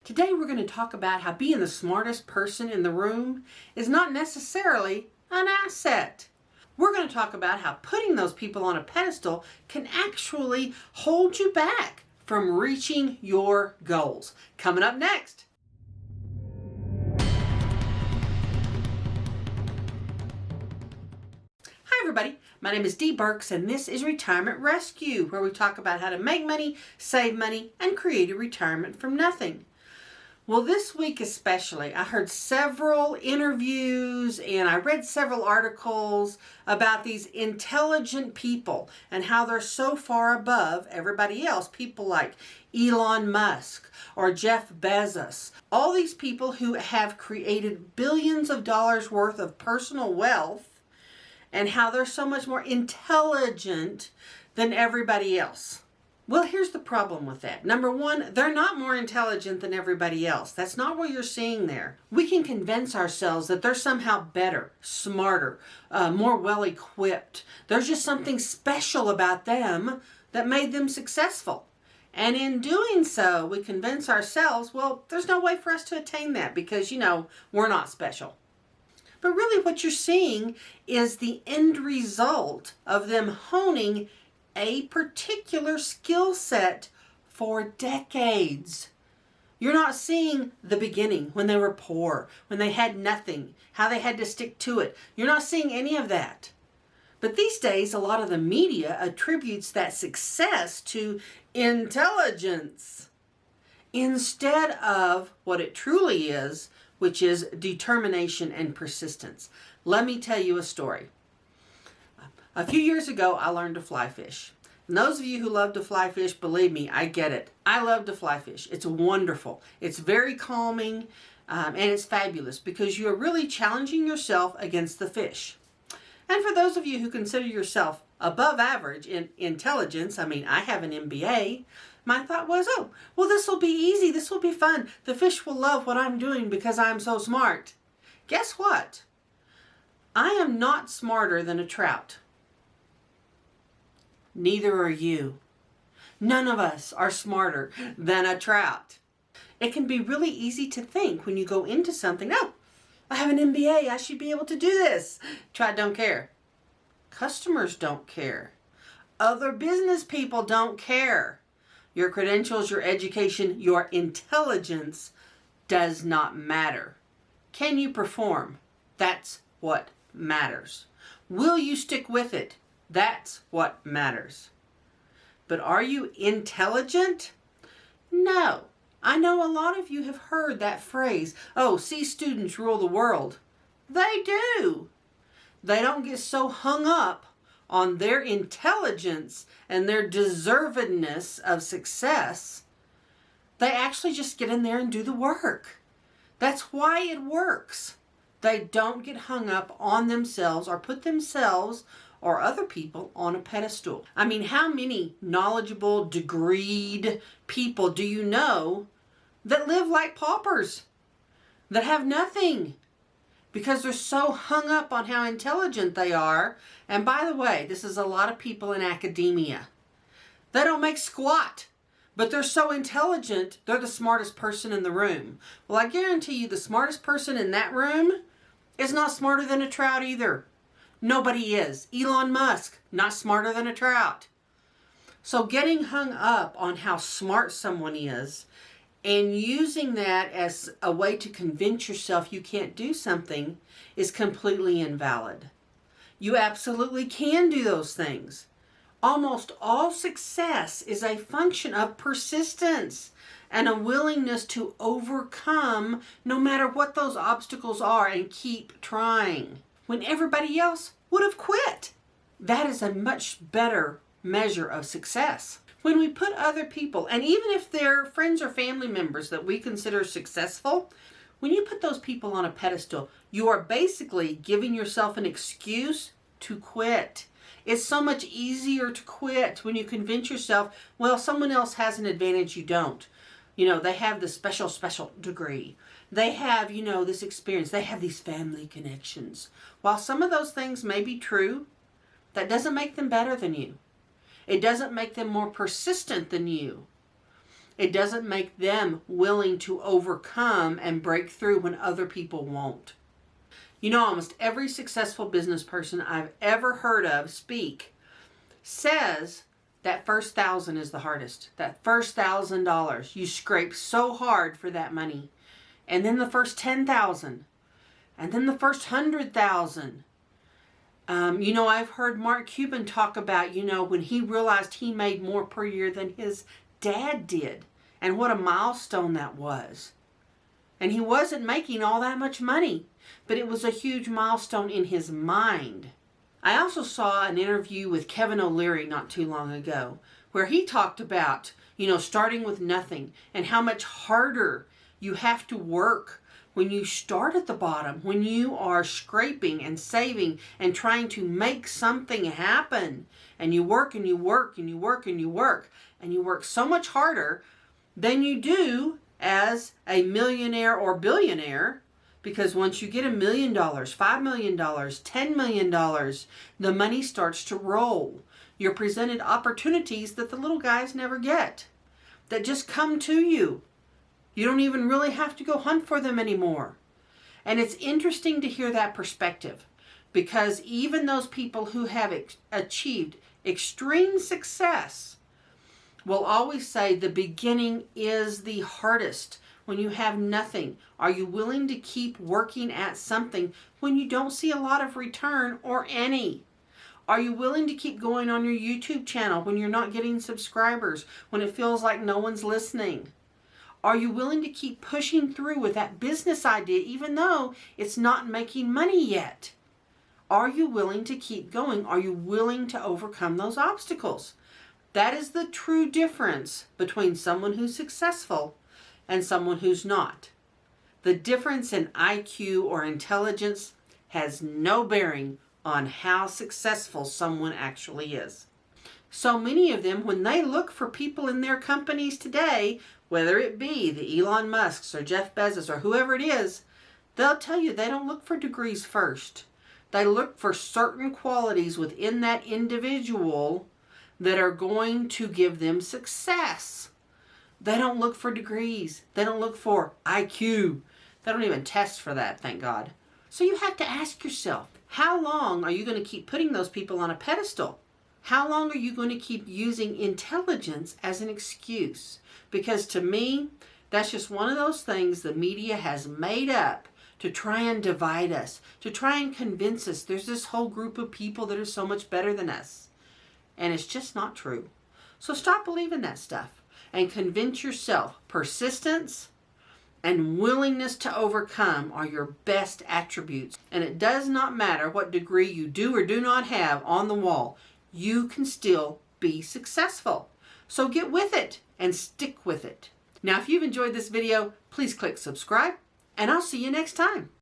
Today we're going to talk about how being the smartest person in the room is not necessarily an asset. We're going to talk about how putting those people on a pedestal can actually hold you back from reaching your goals. Coming up next. Hi everybody, my name is Dee Burks and this is Retirement Rescue, where we talk about how to make money, save money, and create a retirement from nothing. Well, this week especially, I heard several interviews and I read several articles about these intelligent people and how they're so far above everybody else. People like Elon Musk or Jeff Bezos. All these people who have created billions of dollars worth of personal wealth and how they're so much more intelligent than everybody else. Well, here's the problem with that. Number one, they're not more intelligent than everybody else. That's not what you're seeing there. We can convince ourselves that they're somehow better, smarter, more well-equipped. There's just something special about them that made them successful. And in doing so, we convince ourselves, well, there's no way for us to attain that because, we're not special. But really what you're seeing is the end result of them honing a particular skill set for decades. You're not seeing the beginning when they were poor, when they had nothing, how they had to stick to it. You're not seeing any of that. But these days, a lot of the media attributes that success to intelligence instead of what it truly is, which is determination and persistence. Let me tell you a story. A few years ago, I learned to fly fish. And those of you who love to fly fish, believe me, I get it. I love to fly fish. It's wonderful. It's very calming, and it's fabulous because you're really challenging yourself against the fish. And for those of you who consider yourself above average in intelligence, I have an MBA, my thought was, this will be easy. This will be fun. The fish will love what I'm doing because I'm so smart. Guess what? I am not smarter than a trout. Neither are you. None of us are smarter than a trout. It can be really easy to think when you go into something, I have an MBA, I should be able to do this. Trout don't care. Customers don't care. Other business people don't care. Your credentials, your education, your intelligence does not matter. Can you perform? That's what matters. Will you stick with it? That's what matters. But are you intelligent? No. I know a lot of you have heard that phrase, C students rule the world. They do. They don't get so hung up on their intelligence and their deservedness of success. They actually just get in there and do the work. That's why it works. They don't get hung up on themselves or put themselves or other people on a pedestal. How many knowledgeable, degreed people do you know that live like paupers, that have nothing because they're so hung up on how intelligent they are? And by the way, this is a lot of people in academia. They don't make squat, but they're so intelligent, they're the smartest person in the room. Well, I guarantee you the smartest person in that room is not smarter than a trout either. Nobody is. Elon Musk, not smarter than a trout. So getting hung up on how smart someone is and using that as a way to convince yourself you can't do something is completely invalid. You absolutely can do those things. Almost all success is a function of persistence and a willingness to overcome no matter what those obstacles are and keep trying when everybody else would have quit. That is a much better measure of success. When we put other people, and even if they're friends or family members that we consider successful, when you put those people on a pedestal, you are basically giving yourself an excuse to quit. It's so much easier to quit when you convince yourself, someone else has an advantage you don't. They have this special degree. They have, this experience. They have these family connections. While some of those things may be true, that doesn't make them better than you. It doesn't make them more persistent than you. It doesn't make them willing to overcome and break through when other people won't. You know, almost every successful business person I've ever heard of speak says that first 1,000 is the hardest. That first $1,000, you scrape so hard for that money. And then the first 10,000. And then the first 100,000. You know, I've heard Mark Cuban talk about, you know, when he realized he made more per year than his dad did. And what a milestone that was. And he wasn't making all that much money, but it was a huge milestone in his mind. I also saw an interview with Kevin O'Leary not too long ago, where he talked about, you know, starting with nothing and how much harder you have to work when you start at the bottom, when you are scraping and saving and trying to make something happen. And you work and you work and you work and you work and you work so much harder than you do as a millionaire or billionaire. Because once you get $1 million, $5 million, $10 million, the money starts to roll. You're presented opportunities that the little guys never get, that just come to you. You don't even really have to go hunt for them anymore. And it's interesting to hear that perspective, because even those people who have achieved extreme success will always say the beginning is the hardest. When you have nothing, are you willing to keep working at something when you don't see a lot of return or any? Are you willing to keep going on your YouTube channel when you're not getting subscribers, when it feels like no one's listening? Are you willing to keep pushing through with that business idea even though it's not making money yet? Are you willing to keep going? Are you willing to overcome those obstacles? That is the true difference between someone who's successful and someone who's not. The difference in IQ or intelligence has no bearing on how successful someone actually is. So many of them, when they look for people in their companies today, whether it be the Elon Musks or Jeff Bezos or whoever it is, they'll tell you they don't look for degrees first. They look for certain qualities within that individual that are going to give them success. They don't look for degrees. They don't look for IQ. They don't even test for that, thank God. So you have to ask yourself, how long are you going to keep putting those people on a pedestal? How long are you going to keep using intelligence as an excuse? Because to me, that's just one of those things the media has made up to try and divide us, to try and convince us there's this whole group of people that are so much better than us. And it's just not true. So stop believing that stuff and convince yourself persistence and willingness to overcome are your best attributes. And it does not matter what degree you do or do not have on the wall. You can still be successful. So get with it and stick with it. Now, if you've enjoyed this video, please click subscribe, and I'll see you next time.